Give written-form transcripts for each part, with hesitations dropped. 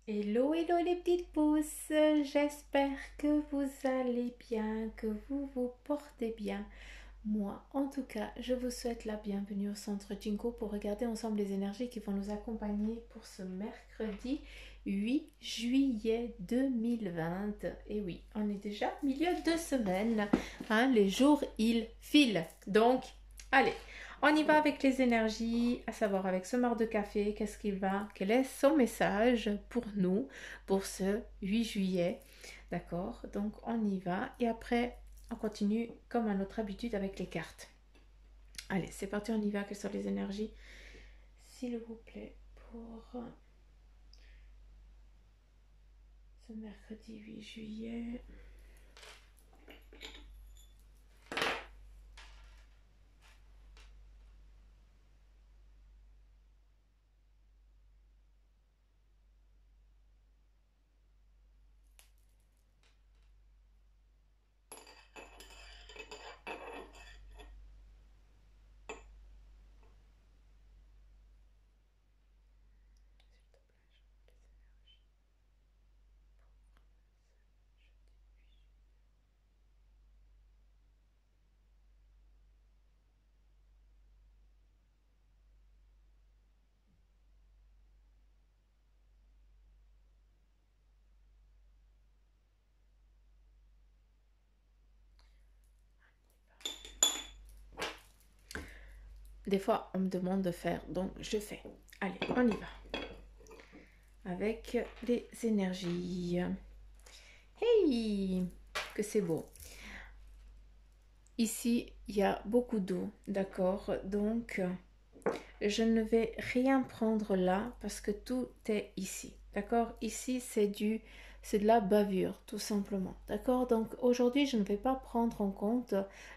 Hello, hello les petites pousses, j'espère que vous allez bien, que vous vous portez bien. Moi, en tout cas, je vous souhaite la bienvenue au Centre Jinko pour regarder ensemble les énergies qui vont nous accompagner pour ce mercredi 8 juillet 2020. Et oui, on est déjà milieu de semaine, hein, les jours ils filent. Donc, allez, on y va avec les énergies, à savoir avec ce marc de café, quel est son message pour nous, pour ce 8 juillet. D'accord? Donc on y va et après on continue comme à notre habitude avec les cartes. Allez, c'est parti, on y va. Quelles sont les énergies, s'il vous plaît, pour ce mercredi 8 juillet? Des fois, on me demande de faire, donc je fais. Allez, on y va. Avec les énergies. Hey, que c'est beau. Ici, il y a beaucoup d'eau, d'accord? Donc, je ne vais rien prendre là parce que tout est ici, d'accord? Ici, c'est de la bavure, tout simplement, d'accord? Donc, aujourd'hui, je ne vais pas prendre en compte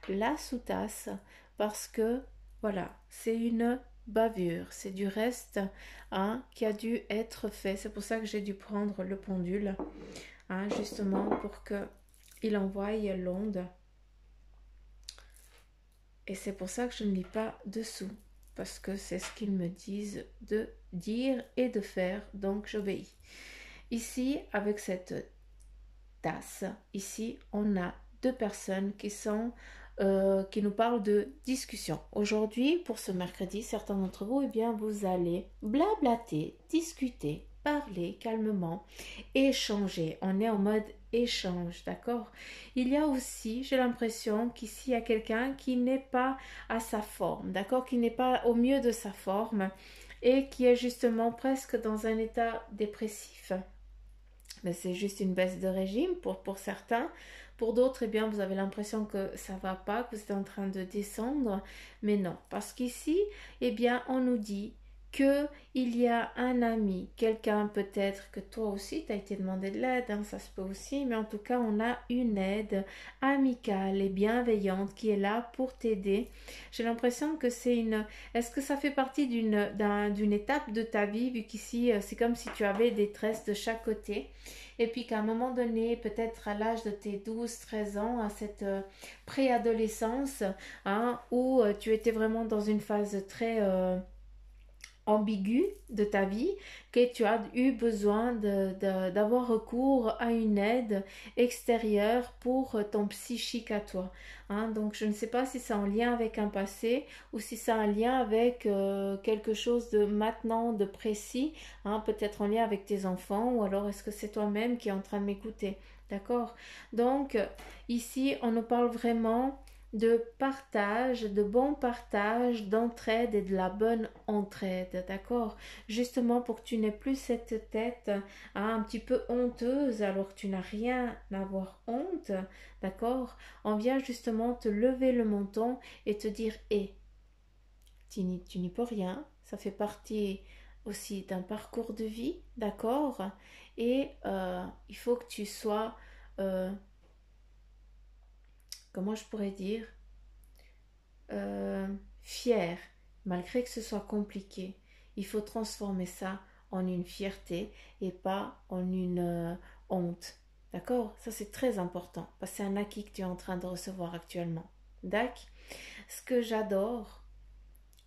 la sous-tasse parce que, voilà, c'est une bavure, c'est du reste, hein, qui a dû être fait. C'est pour ça que j'ai dû prendre le pendule, hein, justement pour que il envoie l'onde. Et c'est pour ça que je ne lis pas dessous, parce que c'est ce qu'ils me disent de dire et de faire, donc j'obéis. Ici, avec cette tasse, ici, on a deux personnes qui nous parlent de discussion. Aujourd'hui, pour ce mercredi, certains d'entre vous, eh bien, vous allez blablater, discuter, parler calmement, échanger. On est en mode échange, d'accord? Il y a aussi, j'ai l'impression qu'ici, il y a quelqu'un qui n'est pas à sa forme, d'accord? Qui n'est pas au mieux de sa forme et qui est justement presque dans un état dépressif. Mais c'est juste une baisse de régime pour certains. Pour d'autres, eh bien, vous avez l'impression que ça va pas, que vous êtes en train de descendre. Mais non, parce qu'ici, eh bien, on nous dit que il y a un ami, quelqu'un peut-être que toi aussi, tu as été demandé de l'aide, hein, ça se peut aussi, mais en tout cas, on a une aide amicale et bienveillante qui est là pour t'aider. J'ai l'impression que c'est une... Est-ce que ça fait partie d'une étape de ta vie, vu qu'ici, c'est comme si tu avais des tresses de chaque côté? Et puis qu'à un moment donné, peut-être à l'âge de tes 12 13 ans, à cette préadolescence, hein, où tu étais vraiment dans une phase très ambiguë de ta vie, que tu as eu besoin d'avoir recours à une aide extérieure pour ton psychique à toi. Hein. Donc je ne sais pas si c'est en lien avec un passé ou si c'est un lien avec quelque chose de maintenant, de précis, hein, peut-être en lien avec tes enfants ou alors est-ce que c'est toi-même qui est en train de m'écouter. D'accord? Donc ici on nous parle vraiment de partage, de bon partage, d'entraide et de la bonne entraide, d'accord? Justement pour que tu n'aies plus cette tête hein, un petit peu honteuse alors que tu n'as rien à avoir honte, d'accord? On vient justement te lever le menton et te dire, hé, tu n'y peux rien, ça fait partie aussi d'un parcours de vie, d'accord? Et il faut que tu sois, euh, comment je pourrais dire, euh, fier, malgré que ce soit compliqué. Il faut transformer ça en une fierté et pas en une honte. D'accord? Ça, c'est très important parce que c'est un acquis que tu es en train de recevoir actuellement. D'accord? Ce que j'adore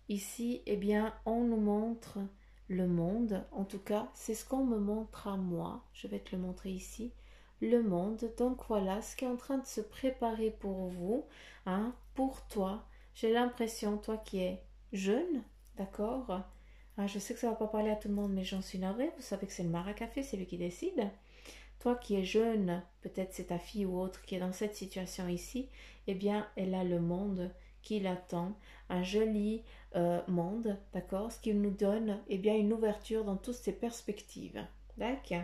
ici, eh bien, on nous montre le monde. En tout cas, c'est ce qu'on me montre à moi. Je vais te le montrer ici. Le monde. Donc voilà ce qui est en train de se préparer pour vous, hein, pour toi. J'ai l'impression, toi qui es jeune, d'accord? Hein, je sais que ça va pas parler à tout le monde, mais j'en suis navrée. Vous savez que c'est le Maracafé, c'est lui qui décide. Toi qui es jeune, peut-être c'est ta fille ou autre qui est dans cette situation ici, eh bien, elle a le monde qui l'attend, un joli monde, d'accord? Ce qui nous donne, eh bien, une ouverture dans toutes ces perspectives. D'accord?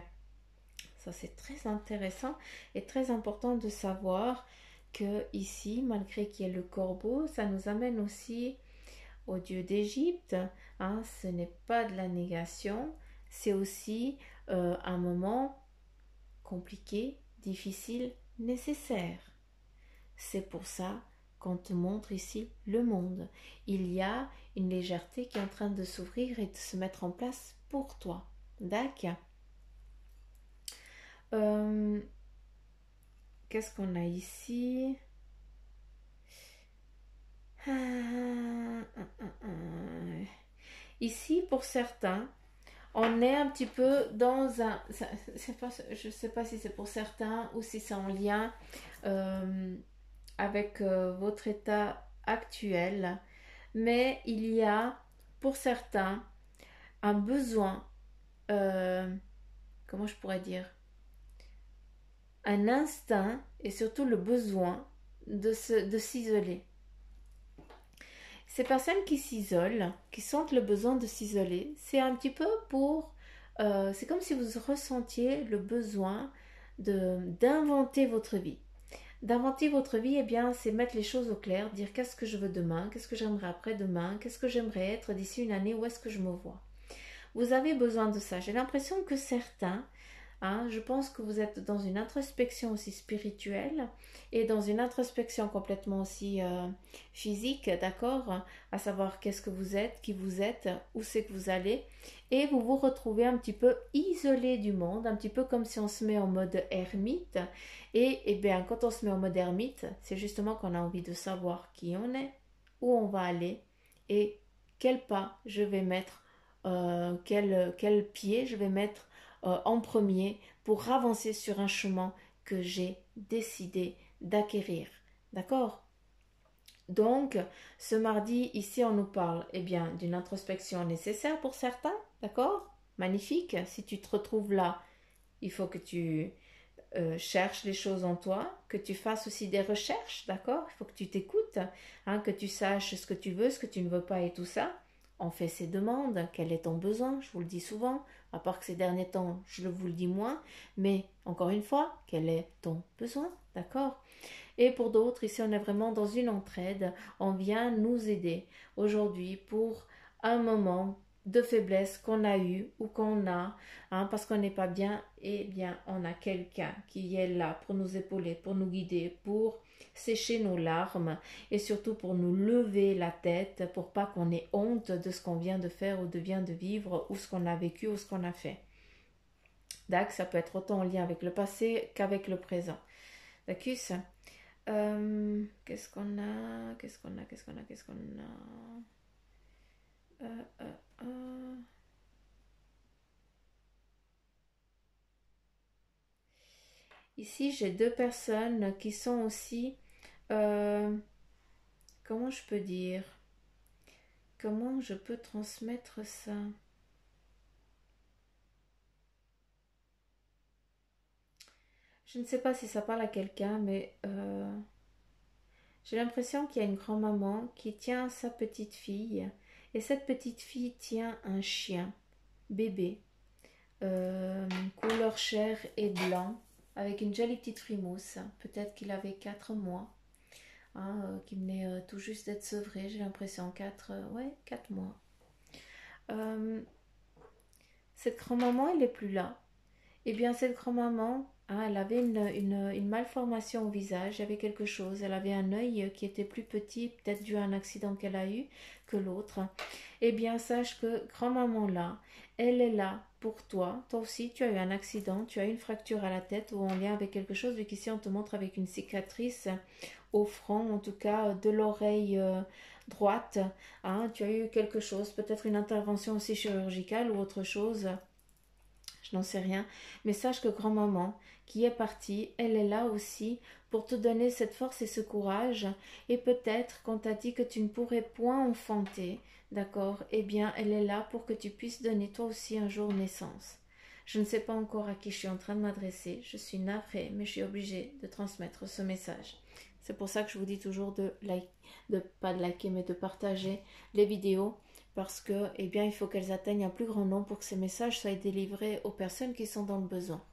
Ça, c'est très intéressant et très important de savoir que ici, malgré qu'il y ait le corbeau, ça nous amène aussi au Dieu d'Égypte. Hein, ce n'est pas de la négation, c'est aussi un moment compliqué, difficile, nécessaire. C'est pour ça qu'on te montre ici le monde. Il y a une légèreté qui est en train de s'ouvrir et de se mettre en place pour toi. D'accord. Euh, Qu'est-ce qu'on a ici? Ici, pour certains, on est un petit peu dans un... je ne sais pas si c'est pour certains ou si c'est en lien avec votre état actuel, mais il y a pour certains un besoin, comment je pourrais dire, un instinct et surtout le besoin de s'isoler. Ces personnes qui s'isolent, qui sentent le besoin de s'isoler, c'est un petit peu pour... c'est comme si vous ressentiez le besoin d'inventer votre vie. D'inventer votre vie, eh bien, c'est mettre les choses au clair, dire qu'est-ce que je veux demain, qu'est-ce que j'aimerais après-demain, qu'est-ce que j'aimerais être d'ici une année, où est-ce que je me vois. Vous avez besoin de ça. J'ai l'impression que certains, hein, je pense que vous êtes dans une introspection aussi spirituelle et dans une introspection complètement aussi physique, d'accord, à savoir qu'est-ce que vous êtes, qui vous êtes, où c'est que vous allez, et vous vous retrouvez un petit peu isolé du monde, un petit peu comme si on se met en mode ermite, et bien quand on se met en mode ermite, c'est justement qu'on a envie de savoir qui on est, où on va aller, et quel pas je vais mettre, quel pied je vais mettre en premier pour avancer sur un chemin que j'ai décidé d'acquérir. D'accord? Donc, ce mardi, ici, on nous parle eh bien, d'une introspection nécessaire pour certains. D'accord? Magnifique. Si tu te retrouves là, il faut que tu cherches les choses en toi, que tu fasses aussi des recherches. D'accord? Il faut que tu t'écoutes, hein, que tu saches ce que tu veux, ce que tu ne veux pas et tout ça. On fait ses demandes, quel est ton besoin, je vous le dis souvent, à part que ces derniers temps, je vous le dis moins, mais encore une fois, quel est ton besoin, d'accord? Et pour d'autres, ici on est vraiment dans une entraide, on vient nous aider aujourd'hui pour un moment de faiblesse qu'on a eu ou qu'on a, hein, parce qu'on n'est pas bien, et bien on a quelqu'un qui est là pour nous épauler, pour nous guider, pour sécher nos larmes et surtout pour nous lever la tête pour pas qu'on ait honte de ce qu'on vient de faire ou de vient de vivre ou ce qu'on a vécu ou ce qu'on a fait. D'accord, ça peut être autant en lien avec le passé qu'avec le présent. D'accord. Qu'est-ce qu'on a? Qu'est-ce qu'on a? Qu'est-ce qu'on a? Qu'est-ce qu'on a? euh, euh, euh. Ici, j'ai deux personnes qui sont aussi... comment je peux dire? Comment je peux transmettre ça? Je ne sais pas si ça parle à quelqu'un, mais j'ai l'impression qu'il y a une grand-maman qui tient sa petite fille et cette petite fille tient un chien, bébé, couleur chair et blanc, avec une jolie petite frimousse. Peut-être qu'il avait 4 mois, hein, qu'il venait tout juste d'être sevré, j'ai l'impression, 4 ouais, 4 mois. Euh, cette grand-maman, elle n'est plus là. Eh bien, cette grand-maman, hein, elle avait une malformation au visage, il y avait quelque chose. Elle avait un œil qui était plus petit, peut-être dû à un accident qu'elle a eu, que l'autre. Eh bien, sache que grand-maman là, elle est là pour toi. Toi aussi, tu as eu un accident, tu as eu une fracture à la tête ou en lien avec quelque chose, vu qu'ici on te montre avec une cicatrice au front, en tout cas de l'oreille droite, hein, tu as eu quelque chose, peut-être une intervention aussi chirurgicale ou autre chose, je n'en sais rien, mais sache que grand-maman qui est partie, elle est là aussi pour te donner cette force et ce courage, et peut-être quand t'a dit que tu ne pourrais point enfanter, d'accord, eh bien elle est là pour que tu puisses donner toi aussi un jour naissance. Je ne sais pas encore à qui je suis en train de m'adresser, je suis navrée, mais je suis obligée de transmettre ce message. C'est pour ça que je vous dis toujours pas de liker, mais de partager les vidéos, parce que, eh bien, il faut qu'elles atteignent un plus grand nombre pour que ces messages soient délivrés aux personnes qui sont dans le besoin.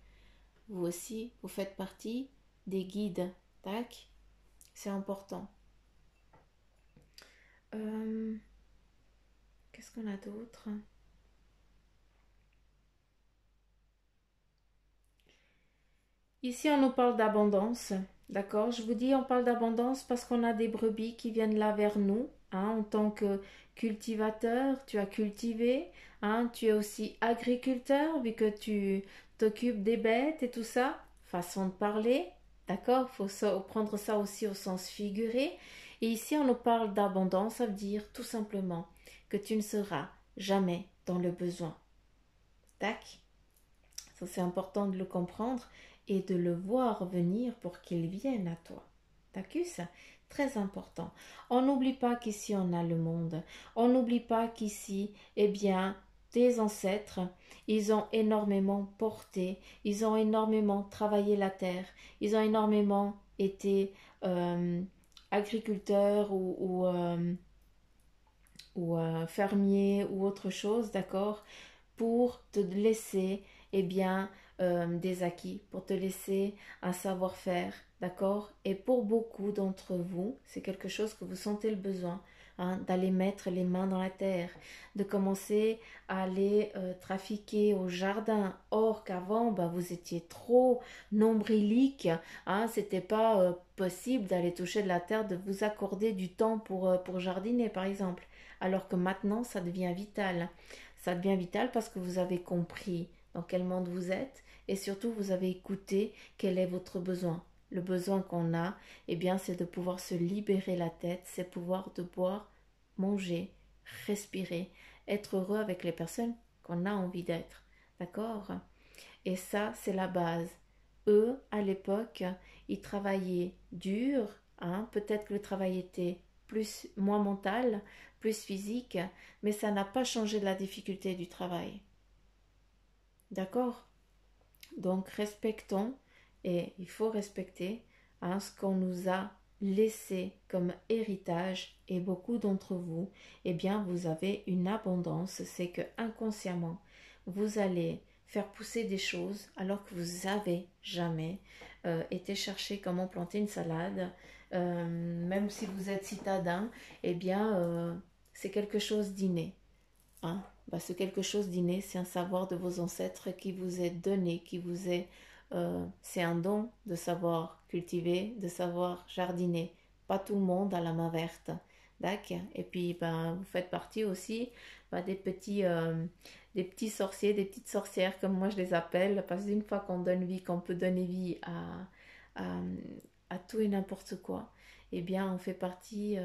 Vous aussi, vous faites partie des guides, tac, c'est important. Qu'est-ce qu'on a d'autre? Ici, on nous parle d'abondance, d'accord? Je vous dis, on parle d'abondance parce qu'on a des brebis qui viennent là vers nous, hein, en tant que cultivateur, tu as cultivé, hein, tu es aussi agriculteur, vu que tu t'occupes des bêtes et tout ça, façon de parler, d'accord? Il faut prendre ça aussi au sens figuré. Et ici, on nous parle d'abondance, ça veut dire tout simplement que tu ne seras jamais dans le besoin. Tac? Ça, c'est important de le comprendre et de le voir venir pour qu'il vienne à toi. T'accuses? Très important. On n'oublie pas qu'ici on a le monde. On n'oublie pas qu'ici, eh bien, tes ancêtres, ils ont énormément porté, ils ont énormément travaillé la terre, ils ont énormément été agriculteurs ou fermiers ou autre chose, d'accord, pour te laisser, eh bien, des acquis, pour te laisser un savoir-faire, d'accord? Et pour beaucoup d'entre vous, c'est quelque chose que vous sentez le besoin, hein, d'aller mettre les mains dans la terre, de commencer à aller trafiquer au jardin. Or qu'avant, bah, vous étiez trop nombrilique, hein, c'était pas possible d'aller toucher de la terre, de vous accorder du temps pour jardiner, par exemple. Alors que maintenant, ça devient vital. Ça devient vital parce que vous avez compris dans quel monde vous êtes et surtout vous avez écouté quel est votre besoin. Le besoin qu'on a, eh bien, c'est de pouvoir se libérer la tête, c'est pouvoir de boire, manger, respirer, être heureux avec les personnes qu'on a envie d'être. D'accord? Et ça, c'est la base. Eux, à l'époque, ils travaillaient dur, hein? Peut-être que le travail était moins mental, plus physique, mais ça n'a pas changé la difficulté du travail. D'accord? Donc respectons, et il faut respecter, hein, ce qu'on nous a laissé comme héritage, et beaucoup d'entre vous, eh bien vous avez une abondance, c'est que inconsciemment vous allez faire pousser des choses alors que vous n'avez jamais été chercher comment planter une salade. Même si vous êtes citadin, eh bien c'est quelque chose d'inné, hein. Bah, c'est quelque chose d'inné, c'est un savoir de vos ancêtres qui vous est donné, qui vous est... c'est un don de savoir cultiver, de savoir jardiner. Pas tout le monde a la main verte. D'accord. Et puis, ben, vous faites partie aussi, ben, des petits sorciers, des petites sorcières, comme moi je les appelle, parce qu'une fois qu'on donne vie, qu'on peut donner vie à, à tout et n'importe quoi, eh bien, on fait partie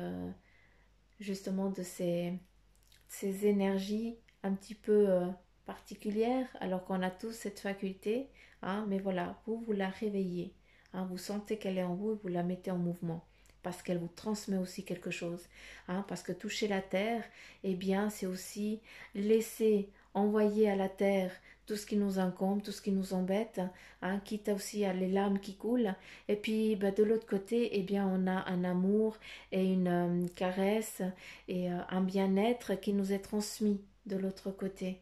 justement de ces énergies un petit peu particulières, alors qu'on a tous cette faculté, hein, mais voilà, vous la réveillez, hein, vous sentez qu'elle est en vous et vous la mettez en mouvement, parce qu'elle vous transmet aussi quelque chose, hein, parce que toucher la terre, eh bien, c'est aussi laisser envoyer à la terre tout ce qui nous incombe, tout ce qui nous embête, hein, quitte aussi à les larmes qui coulent. Et puis bah, de l'autre côté, eh bien, on a un amour et une caresse et un bien-être qui nous est transmis de l'autre côté,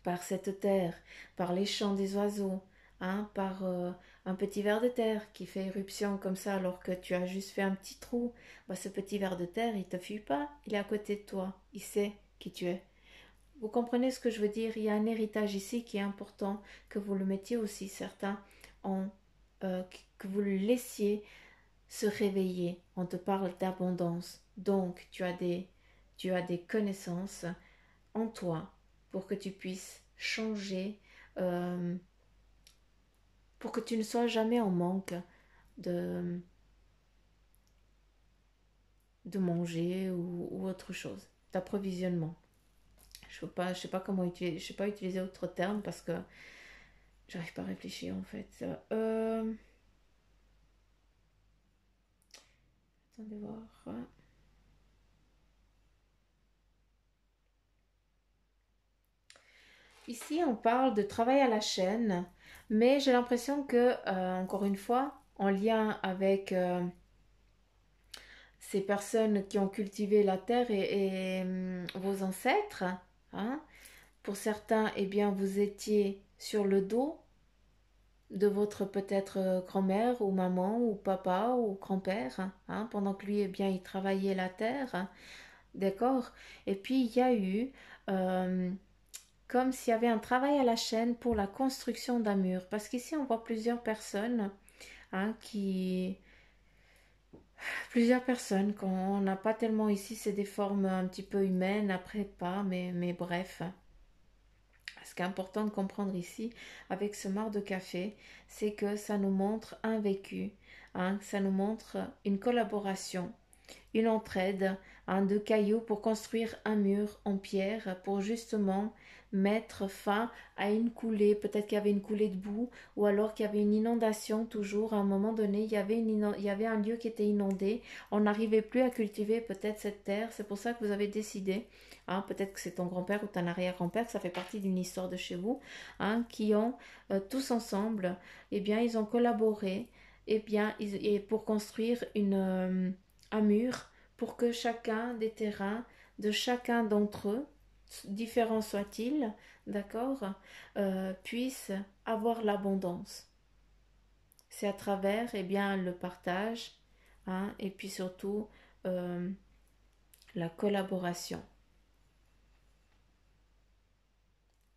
par cette terre, par les chants des oiseaux, hein, par un petit ver de terre qui fait éruption comme ça alors que tu as juste fait un petit trou. Bah, ce petit ver de terre, il ne te fuit pas, il est à côté de toi, il sait qui tu es. Vous comprenez ce que je veux dire? Il y a un héritage ici qui est important, que vous le mettiez aussi, certains, que vous le laissiez se réveiller. On te parle d'abondance. Donc, tu as des connaissances en toi pour que tu puisses changer, euh, pour que tu ne sois jamais en manque de, de manger ou autre chose, d'approvisionnement. Je sais pas comment utiliser, je sais pas utiliser autre terme parce que j'arrive pas à réfléchir en fait. Attendez voir. Ici, on parle de travail à la chaîne, mais j'ai l'impression que, encore une fois, en lien avec ces personnes qui ont cultivé la terre et vos ancêtres, hein, pour certains, eh bien, vous étiez sur le dos de votre peut-être grand-mère ou maman ou papa ou grand-père, hein, pendant que lui, eh bien, il travaillait la terre, hein, d'accord? Et puis, il y a eu euh, comme s'il y avait un travail à la chaîne pour la construction d'un mur. Parce qu'ici, on voit plusieurs hein, qui... Plusieurs personnes, quand on n'a pas tellement ici, c'est des formes un petit peu humaines, après pas, mais bref. Ce qui est important de comprendre ici, avec ce marc de café, c'est que ça nous montre un vécu, hein, ça nous montre une collaboration, une entraide, hein, de cailloux pour construire un mur en pierre pour justement mettre fin à une coulée. Peut-être qu'il y avait une coulée de boue ou alors qu'il y avait une inondation toujours. À un moment donné, il y avait un lieu qui était inondé. On n'arrivait plus à cultiver peut-être cette terre. C'est pour ça que vous avez décidé, hein, peut-être que c'est ton grand-père ou ton arrière-grand-père, que ça fait partie d'une histoire de chez vous, hein, qui ont tous ensemble, eh bien, ils ont collaboré, eh bien, et pour construire un mur pour que chacun des terrains de chacun d'entre eux, différents soient-ils, d'accord, puisse avoir l'abondance. C'est à travers eh bien, le partage, hein, et puis surtout euh, la collaboration.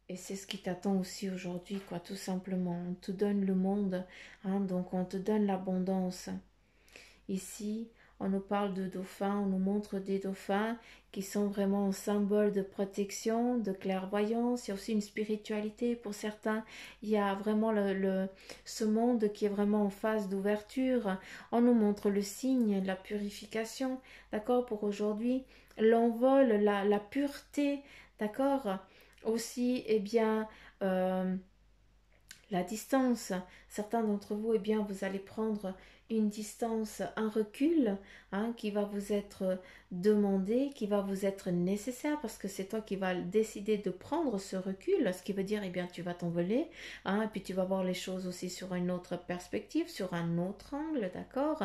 Et c'est ce qui t'attend aussi aujourd'hui, quoi, tout simplement. On te donne le monde, hein, donc on te donne l'abondance. Ici, on nous parle de dauphins, on nous montre des dauphins qui sont vraiment un symbole de protection, de clairvoyance. Il y a aussi une spiritualité pour certains. Il y a vraiment ce monde qui est vraiment en phase d'ouverture. On nous montre le signe, la purification, d'accord, pour aujourd'hui. L'envol, la pureté, d'accord. Aussi, eh bien, la distance. Certains d'entre vous, eh bien, vous allez prendre une distance, un recul, hein, qui va vous être demandé, qui va vous être nécessaire parce que c'est toi qui vas décider de prendre ce recul, ce qui veut dire, eh bien, tu vas t'envoler, hein, et puis tu vas voir les choses aussi sur une autre perspective, sur un autre angle, d'accord?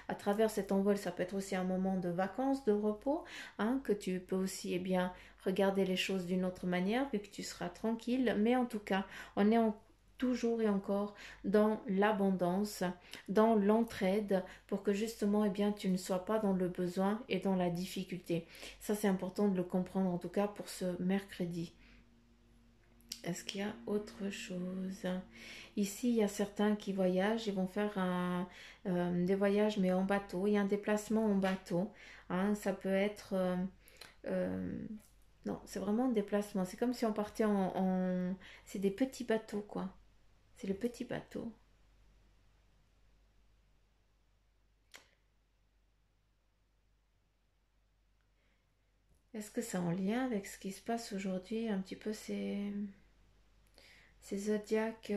À travers cet envol, ça peut être aussi un moment de vacances, de repos, hein, que tu peux aussi, eh bien, regarder les choses d'une autre manière, vu que tu seras tranquille, mais en tout cas, on est toujours et encore dans l'abondance, dans l'entraide, pour que justement eh bien, tu ne sois pas dans le besoin et dans la difficulté. Ça, c'est important de le comprendre, en tout cas pour ce mercredi. Est-ce qu'il y a autre chose? Ici, il y a certains qui voyagent, ils vont faire des voyages mais en bateau. Il y a un déplacement en bateau, hein. Ça peut être... euh, non, c'est vraiment un déplacement. C'est comme si on partait c'est des petits bateaux, quoi. C'est le petit bateau. Est-ce que c'est en lien avec ce qui se passe aujourd'hui, un petit peu ces zodiaques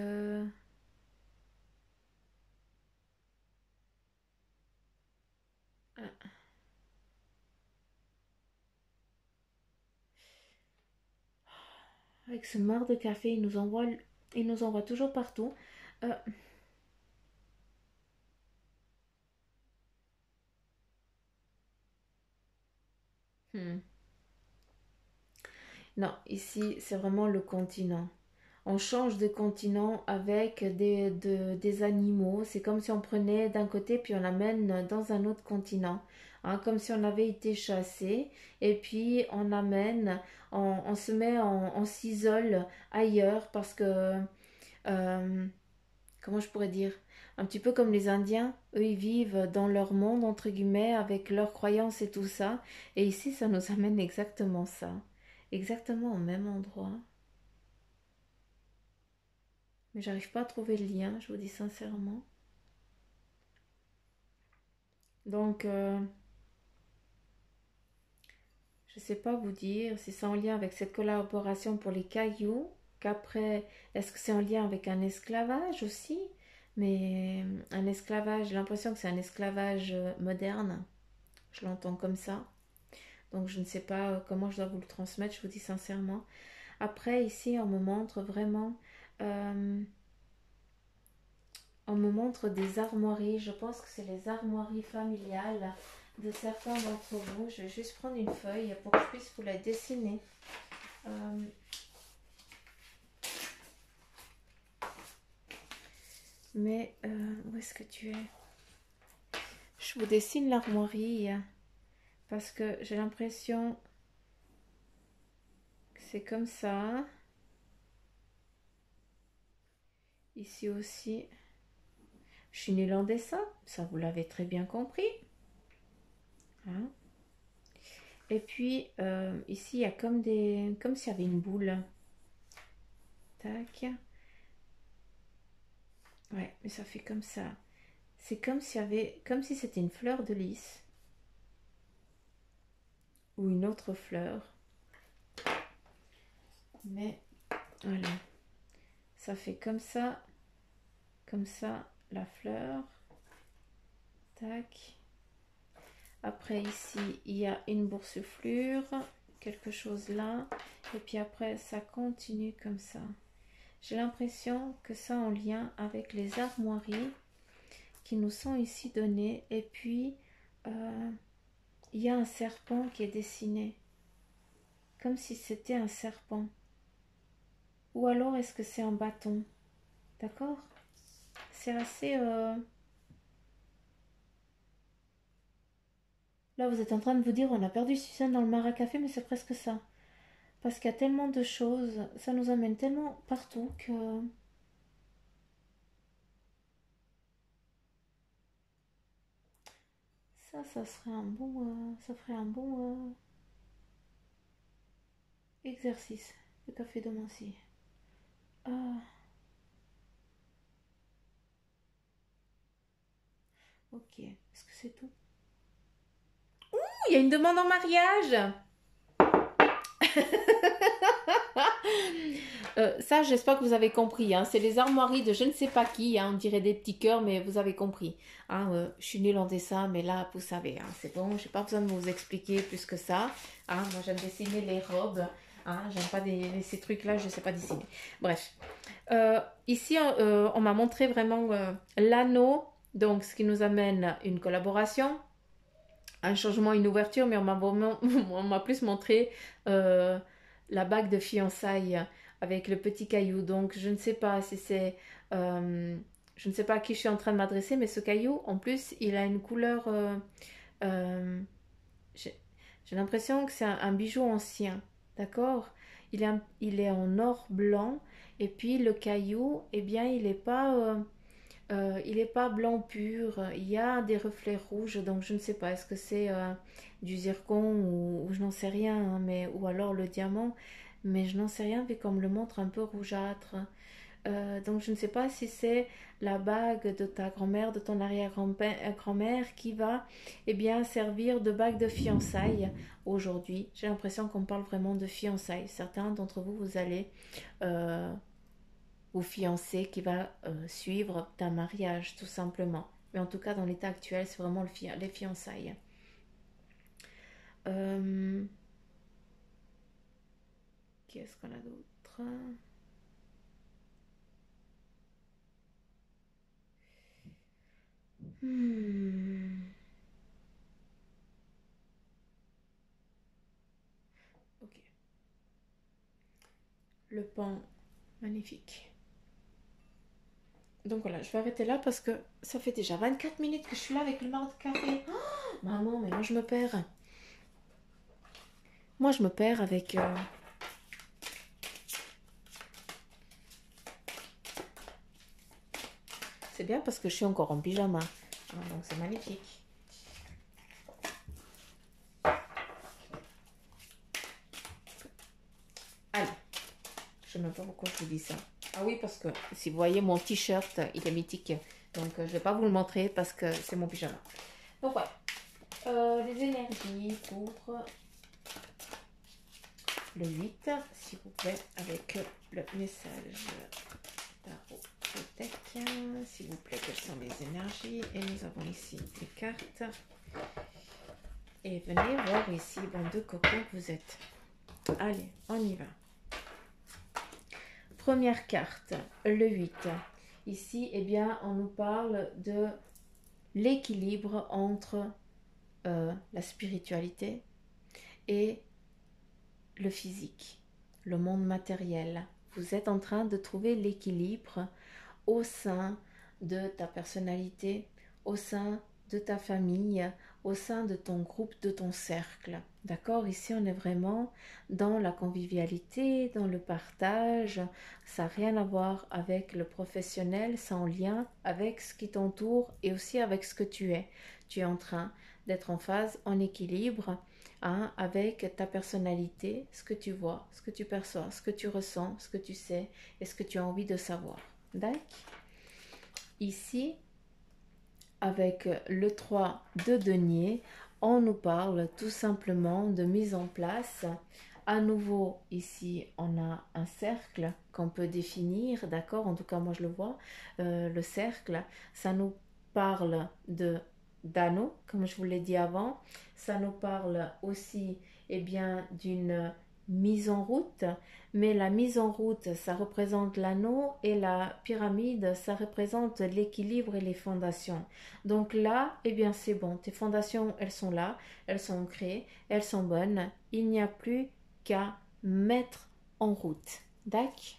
avec ce marc de café, il nous envoie toujours partout. Euh, hmm. Non, ici c'est vraiment le continent. On change de continent avec des animaux. C'est comme si on prenait d'un côté puis on amène dans un autre continent. Hein, comme si on avait été chassé et puis on amène, on se met, on s'isole ailleurs parce que euh, comment je pourrais dire, un petit peu comme les Indiens, eux ils vivent dans leur monde entre guillemets avec leurs croyances et tout ça, et ici ça nous amène exactement ça, exactement au même endroit, mais j'arrive pas à trouver le lien, je vous dis sincèrement. Donc Je ne sais pas vous dire si c'est en lien avec cette collaboration pour les cailloux, qu'après, est-ce que c'est en lien avec un esclavage aussi? Mais un esclavage, j'ai l'impression que c'est un esclavage moderne. Je l'entends comme ça. Donc je ne sais pas comment je dois vous le transmettre, je vous dis sincèrement. Après, ici, euh, on me montre des armoiries. Je pense que c'est les armoiries familiales de certains d'entre vous. Je vais juste prendre une feuille pour que je puisse vous la dessiner. Où est-ce que tu es? Je vous dessine l'armoirie parce que j'ai l'impression que c'est comme ça. Ici aussi. Je suis nulle en dessin, ça vous l'avez très bien compris. Hein? Et puis ici il y a comme s'il y avait une boule. Tac. Ouais, mais ça fait comme ça. C'est comme si c'était une fleur de lys ou une autre fleur. Mais voilà, ça fait comme ça la fleur. Tac. Après ici il y a une boursouflure, quelque chose là, et puis après ça continue comme ça. J'ai l'impression que ça en lien avec les armoiries qui nous sont ici données, et puis il y a un serpent qui est dessiné comme si c'était un serpent, ou alors est-ce que c'est un bâton? D'accord, c'est assez là vous êtes en train de vous dire on a perdu Suzanne dans le mar à café, mais c'est presque ça, parce qu'il y a tellement de choses, ça nous amène tellement partout que ça serait un bon ça ferait un bon exercice le café de Mancy. Ok, est-ce que c'est tout? Ouh, il y a une demande en mariage. Ça, j'espère que vous avez compris. Hein. C'est les armoiries de je ne sais pas qui. Hein. On dirait des petits cœurs, mais vous avez compris. Hein, je suis nulle en dessin, mais là, vous savez. Hein, c'est bon, je n'ai pas besoin de vous expliquer plus que ça. Hein. Moi, j'aime dessiner les robes. Hein. J'aime pas ces trucs-là, je ne sais pas dessiner. Bref. Ici, on m'a montré vraiment l'anneau. Donc, ce qui nous amène une collaboration, un changement, une ouverture, mais on m'a plus montré la bague de fiançailles avec le petit caillou. Donc je ne sais pas si c'est je ne sais pas à qui je suis en train de m'adresser, mais ce caillou en plus il a une couleur euh, j'ai l'impression que c'est un bijou ancien, d'accord, il est en or blanc, et puis le caillou, eh bien il n'est pas blanc pur, il y a des reflets rouges, donc je ne sais pas, est-ce que c'est du zircon ou je n'en sais rien, hein, ou alors le diamant, mais je n'en sais rien vu qu'on me le montre un peu rougeâtre. Donc je ne sais pas si c'est la bague de ta grand-mère, de ton arrière-grand-mère qui va eh bien, servir de bague de fiançailles aujourd'hui. J'ai l'impression qu'on parle vraiment de fiançailles. Certains d'entre vous, vous allez ou fiancé qui va suivre d'un mariage tout simplement. Mais en tout cas dans l'état actuel c'est vraiment les fiançailles. Qu'est-ce qu'on a d'autre? Ok. Le pan, magnifique. Donc voilà, je vais arrêter là parce que ça fait déjà 24 minutes que je suis là avec le mar de café. Oh, maman, mais moi je me perds. Moi je me perds avec... C'est bien parce que je suis encore en pyjama. Donc c'est magnifique. Allez, je ne sais même pas pourquoi je vous dis ça. Ah oui, parce que si vous voyez mon t-shirt, il est mythique. Donc je ne vais pas vous le montrer parce que c'est mon pyjama. Donc voilà. Les énergies pour le 8, s'il vous plaît, avec le message tarot Protec. S'il vous plaît, quelles sont les énergies? Et nous avons ici les cartes. Et venez voir ici, bande de cocons que vous êtes. Allez, on y va. Première carte, le 8. Ici, eh bien, on nous parle de l'équilibre entre la spiritualité et le physique, le monde matériel. Vous êtes en train de trouver l'équilibre au sein de ta personnalité, au sein de ta famille, au sein de ton groupe, de ton cercle. D'accord? Ici, on est vraiment dans la convivialité, dans le partage. Ça n'a rien à voir avec le professionnel, c'est en lien avec ce qui t'entoure et aussi avec ce que tu es. Tu es en train d'être en phase, en équilibre, hein, avec ta personnalité, ce que tu vois, ce que tu perçois, ce que tu ressens, ce que tu sais et ce que tu as envie de savoir. D'accord? Ici, avec le 3 de denier, on nous parle tout simplement de mise en place. À nouveau, ici, on a un cercle qu'on peut définir, d'accord? En tout cas, moi, je le vois. Le cercle, ça nous parle d'anneaux, comme je vous l'ai dit avant. Ça nous parle aussi, eh bien, d'une mise en route. Mais la mise en route, ça représente l'anneau et la pyramide, ça représente l'équilibre et les fondations. Donc là, eh bien, c'est bon. Tes fondations, elles sont là, elles sont ancrées, elles sont bonnes. Il n'y a plus qu'à mettre en route. D'accord?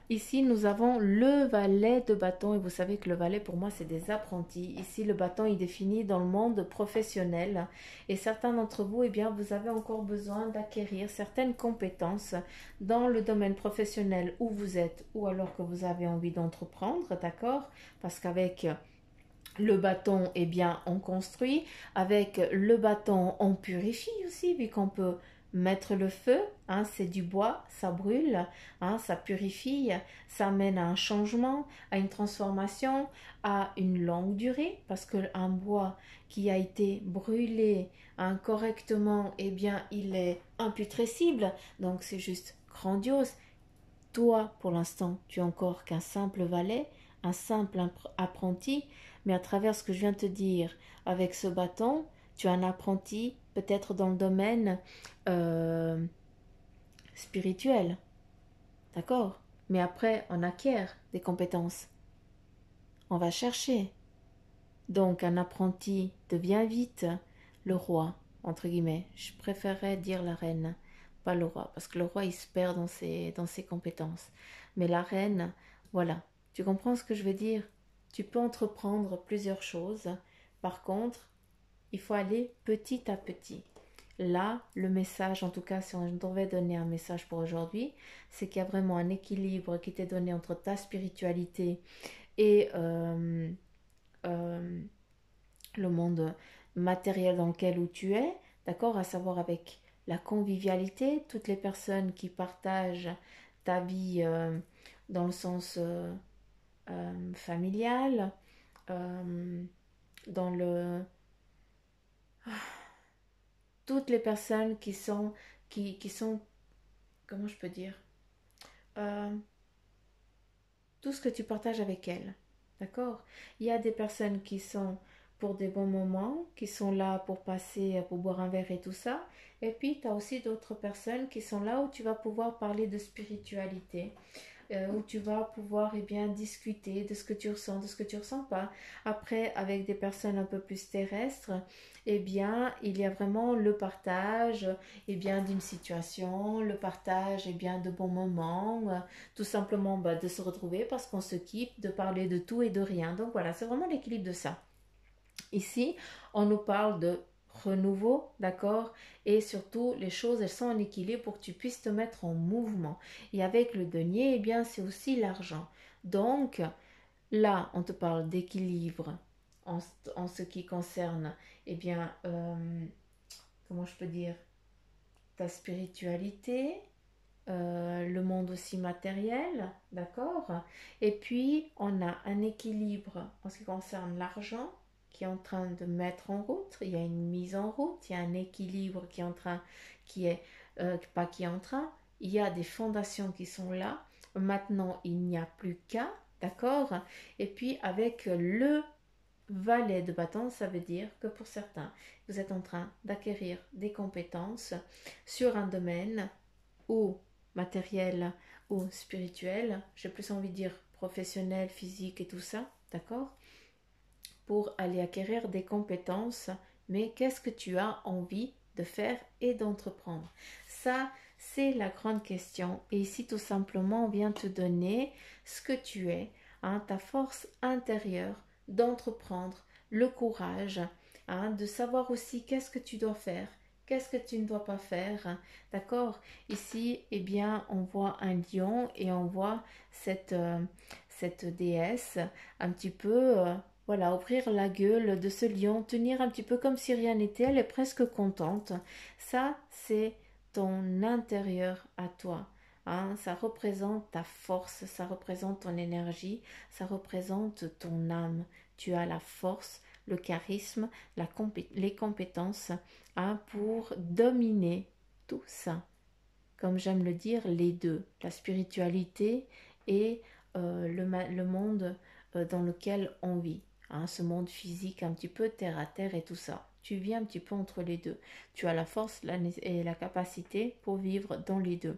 Ici, nous avons le valet de bâton. Et vous savez que le valet, pour moi, c'est des apprentis. Ici, le bâton est défini dans le monde professionnel. Et certains d'entre vous, eh bien, vous avez encore besoin d'acquérir certaines compétences dans le domaine professionnel où vous êtes ou alors que vous avez envie d'entreprendre, d'accord? Parce qu'avec le bâton, eh bien, on construit. Avec le bâton, on purifie aussi, vu qu'on peut mettre le feu, hein, c'est du bois, ça brûle, hein, ça purifie, ça mène à un changement, à une transformation, à une longue durée, parce qu'un bois qui a été brûlé hein, correctement, eh bien, il est imputrescible, donc c'est juste grandiose. Toi, pour l'instant, tu es encore qu'un simple valet, un simple apprenti, mais à travers ce que je viens de te dire, avec ce bâton, tu es un apprenti peut-être dans le domaine euh, spirituel, d'accord? Mais après, on acquiert des compétences. On va chercher. Donc, un apprenti devient vite le roi, entre guillemets. Je préférerais dire la reine, pas le roi, parce que le roi, il se perd dans ses compétences. Mais la reine, voilà. Tu comprends ce que je veux dire? Tu peux entreprendre plusieurs choses. Par contre, il faut aller petit à petit. Là, le message, en tout cas, si on devait donner un message pour aujourd'hui, c'est qu'il y a vraiment un équilibre qui t'est donné entre ta spiritualité et euh, le monde matériel dans lequel où tu es, d'accord, à savoir avec la convivialité, toutes les personnes qui partagent ta vie dans le sens familial, euh, dans le toutes les personnes qui sont comment je peux dire euh, tout ce que tu partages avec elles, d'accord? Il y a des personnes qui sont pour des bons moments, qui sont là pour passer, pour boire un verre et tout ça. Et puis, tu as aussi d'autres personnes qui sont là où tu vas pouvoir parler de spiritualité, où tu vas pouvoir eh bien, discuter de ce que tu ressens, de ce que tu ressens pas. Après, avec des personnes un peu plus terrestres, eh bien, il y a vraiment le partage eh bien, d'une situation, le partage eh bien, de bons moments, tout simplement bah, de se retrouver parce qu'on se quitte, de parler de tout et de rien. Donc voilà, c'est vraiment l'équilibre de ça. Ici, on nous parle de renouveau, d'accord? Et surtout, les choses, elles sont en équilibre pour que tu puisses te mettre en mouvement. Et avec le denier, eh bien, c'est aussi l'argent. Donc, là, on te parle d'équilibre en ce qui concerne, eh bien, comment je peux dire, ta spiritualité, le monde aussi matériel, d'accord? Et puis, on a un équilibre en ce qui concerne l'argent qui est en train de mettre en route, il y a une mise en route, il y a un équilibre qui est en train, pas qui est en train, il y a des fondations qui sont là. Maintenant, il n'y a plus qu'à, d'accord? Et puis avec le valet de bâton, ça veut dire que pour certains, vous êtes en train d'acquérir des compétences sur un domaine ou matériel ou spirituel, j'ai plus envie de dire professionnel, physique et tout ça, d'accord? Pour aller acquérir des compétences, mais qu'est-ce que tu as envie de faire et d'entreprendre? Ça, c'est la grande question. Et ici, tout simplement, on vient te donner ce que tu es, hein, ta force intérieure d'entreprendre, le courage, hein, de savoir aussi qu'est-ce que tu dois faire, qu'est-ce que tu ne dois pas faire, d'accord? Ici, eh bien, on voit un lion et on voit cette déesse un petit peu, voilà, ouvrir la gueule de ce lion, tenir un petit peu comme si rien n'était, elle est presque contente. Ça, c'est ton intérieur à toi. Hein, ça représente ta force, ça représente ton énergie, ça représente ton âme. Tu as la force, le charisme, les compétences, hein, pour dominer tout ça. Comme j'aime le dire, les deux, la spiritualité et le monde dans lequel on vit. Hein, ce monde physique un petit peu terre à terre et tout ça. Tu vis un petit peu entre les deux. Tu as la force et la capacité pour vivre dans les deux.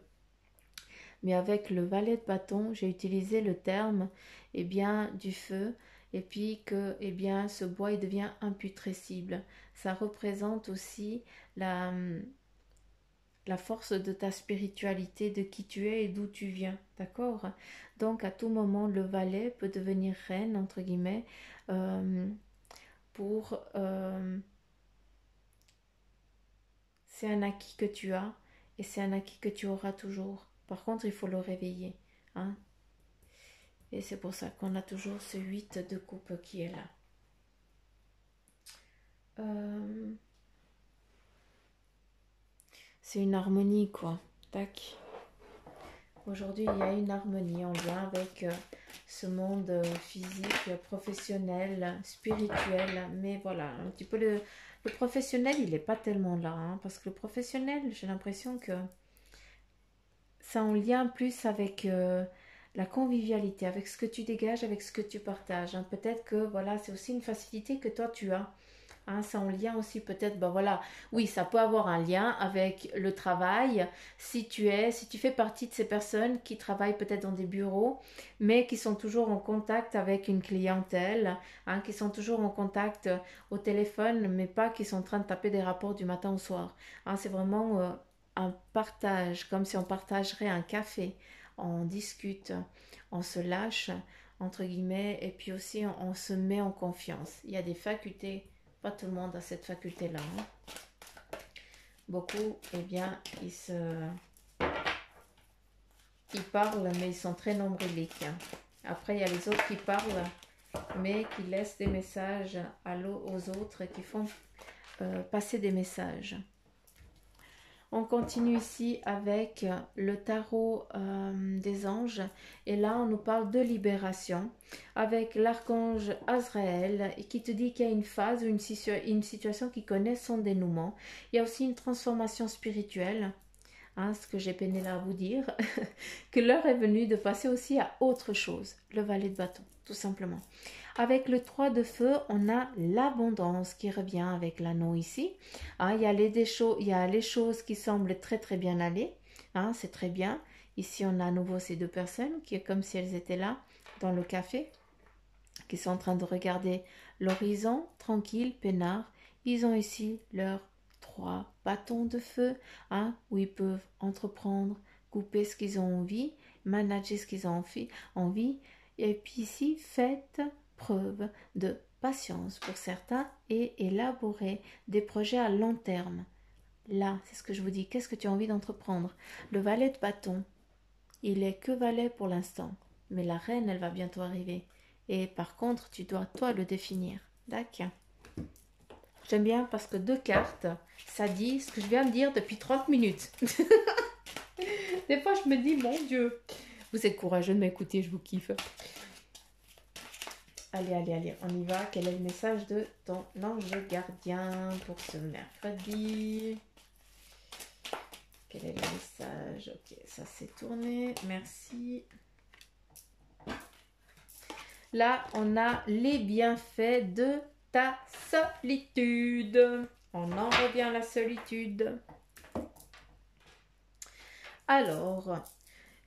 Mais avec le valet de bâton, j'ai utilisé le terme eh bien, du feu, et puis que eh bien, ce bois il devient imputrescible. Ça représente aussi la force de ta spiritualité, de qui tu es et d'où tu viens, d'accord? Donc à tout moment, le valet peut devenir reine, entre guillemets, pour... c'est un acquis que tu as et c'est un acquis que tu auras toujours. Par contre, il faut le réveiller, hein? Et c'est pour ça qu'on a toujours ce 8 de coupe qui est là. C'est une harmonie, quoi. Tac. Aujourd'hui, il y a une harmonie en lien avec ce monde physique, professionnel, spirituel. Mais voilà, un petit peu le professionnel, il n'est pas tellement là. Hein, parce que le professionnel, j'ai l'impression que c'est en lien plus avec la convivialité, avec ce que tu dégages, avec ce que tu partages. Hein. Peut-être que voilà, c'est aussi une facilité que toi tu as. Hein, c'est en lien aussi peut-être, ben voilà, oui, ça peut avoir un lien avec le travail, si tu fais partie de ces personnes qui travaillent peut-être dans des bureaux, mais qui sont toujours en contact avec une clientèle, hein, qui sont toujours en contact au téléphone, mais pas qui sont en train de taper des rapports du matin au soir. Hein, c'est vraiment un partage, comme si on partagerait un café, on discute, on se lâche, entre guillemets, et puis aussi on se met en confiance. Il y a des facultés. Pas tout le monde a cette faculté-là. Hein. Beaucoup, eh bien, ils parlent, mais ils sont très nombriliques. Hein. Après, il y a les autres qui parlent, mais qui laissent des messages aux autres, qui font passer des messages. On continue ici avec le tarot des anges. Et là, on nous parle de libération avec l'archange Azraël qui te dit qu'il y a une phase ou une situation qui connaît son dénouement. Il y a aussi une transformation spirituelle. Hein, ce que j'ai peiné là à vous dire. Que l'heure est venue de passer aussi à autre chose. Le valet de bâton, tout simplement. Avec le 3 de feu, on a l'abondance qui revient avec l'anneau ici. Hein, il y a les choses qui semblent très très bien aller. Hein, c'est très bien. Ici, on a à nouveau ces deux personnes qui est comme si elles étaient là dans le café, qui sont en train de regarder l'horizon, tranquille, peinard. Ils ont ici leurs 3 bâtons de feu, hein, où ils peuvent entreprendre, couper ce qu'ils ont envie, manager ce qu'ils ont envie. Et puis ici, faites preuve de patience pour certains et élaborer des projets à long terme. Là, c'est ce que je vous dis. Qu'est-ce que tu as envie d'entreprendre? Le valet de bâton, il est que valet pour l'instant. Mais la reine, elle va bientôt arriver. Et par contre, tu dois toi le définir. D'accord. J'aime bien parce que 2 cartes, ça dit ce que je viens de dire depuis 30 minutes. Des fois, je me dis, mon Dieu, vous êtes courageux de m'écouter, je vous kiffe. Allez, allez, allez, on y va. Quel est le message de ton ange gardien pour ce mercredi? Quel est le message? Ok, ça s'est tourné. Merci. Là, on a les bienfaits de ta solitude. On en revient à la solitude. Alors,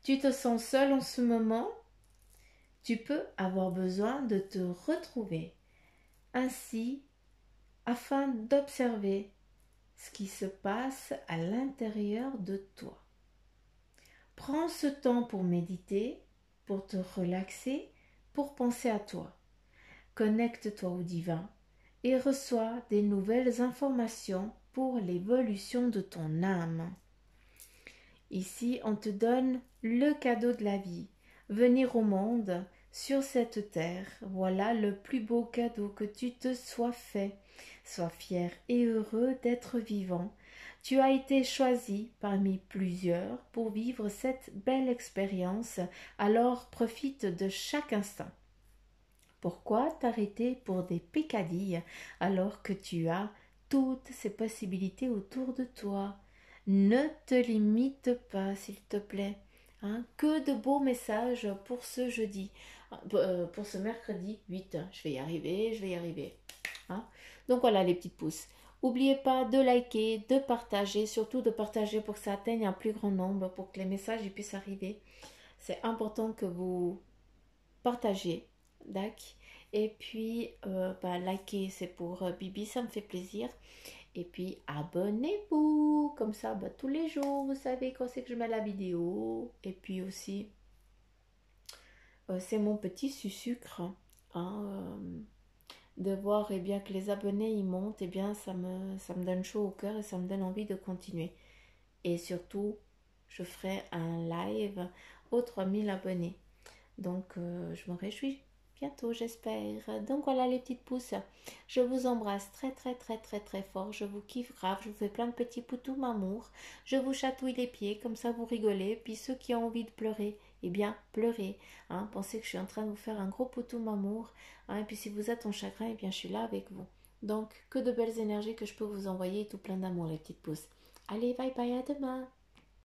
tu te sens seul en ce moment? Tu peux avoir besoin de te retrouver. Ainsi, afin d'observer ce qui se passe à l'intérieur de toi. Prends ce temps pour méditer, pour te relaxer, pour penser à toi. Connecte-toi au divin et reçois des nouvelles informations pour l'évolution de ton âme. Ici, on te donne le cadeau de la vie, venir au monde sur cette terre. Voilà le plus beau cadeau que tu te sois fait. Sois fier et heureux d'être vivant. Tu as été choisi parmi plusieurs pour vivre cette belle expérience, alors profite de chaque instant. Pourquoi t'arrêter pour des peccadilles alors que tu as toutes ces possibilités autour de toi? Ne te limite pas, s'il te plaît. Hein? Que de beaux messages pour ce jeudi, pour ce mercredi 8. Je vais y arriver, je vais y arriver. Hein? Donc voilà les petites pouces. N'oubliez pas de liker, de partager, surtout de partager pour que ça atteigne un plus grand nombre, pour que les messages puissent arriver. C'est important que vous partagiez, d'accord? Et puis, liker, c'est pour Bibi, ça me fait plaisir. Et puis, abonnez-vous, comme ça, tous les jours, vous savez quand c'est que je mets la vidéo. Et puis aussi, c'est mon petit sucre, hein, de voir eh bien, que les abonnés ils montent, eh bien, ça me donne chaud au cœur et ça me donne envie de continuer. Et surtout, je ferai un live aux 3000 abonnés. Donc, je me réjouis bientôt, j'espère. Donc, voilà les petites pouces. Je vous embrasse très, très, très, très, très fort. Je vous kiffe grave. Je vous fais plein de petits poutous m'amour. Je vous chatouille les pieds, comme ça vous rigolez. Puis ceux qui ont envie de pleurer, eh bien, pleurez. Hein, pensez que je suis en train de vous faire un gros poutou m'amour. Hein, et puis, si vous êtes en chagrin, eh bien, je suis là avec vous. Donc, que de belles énergies que je peux vous envoyer et tout plein d'amour, les petites pouces. Allez, bye bye, à demain.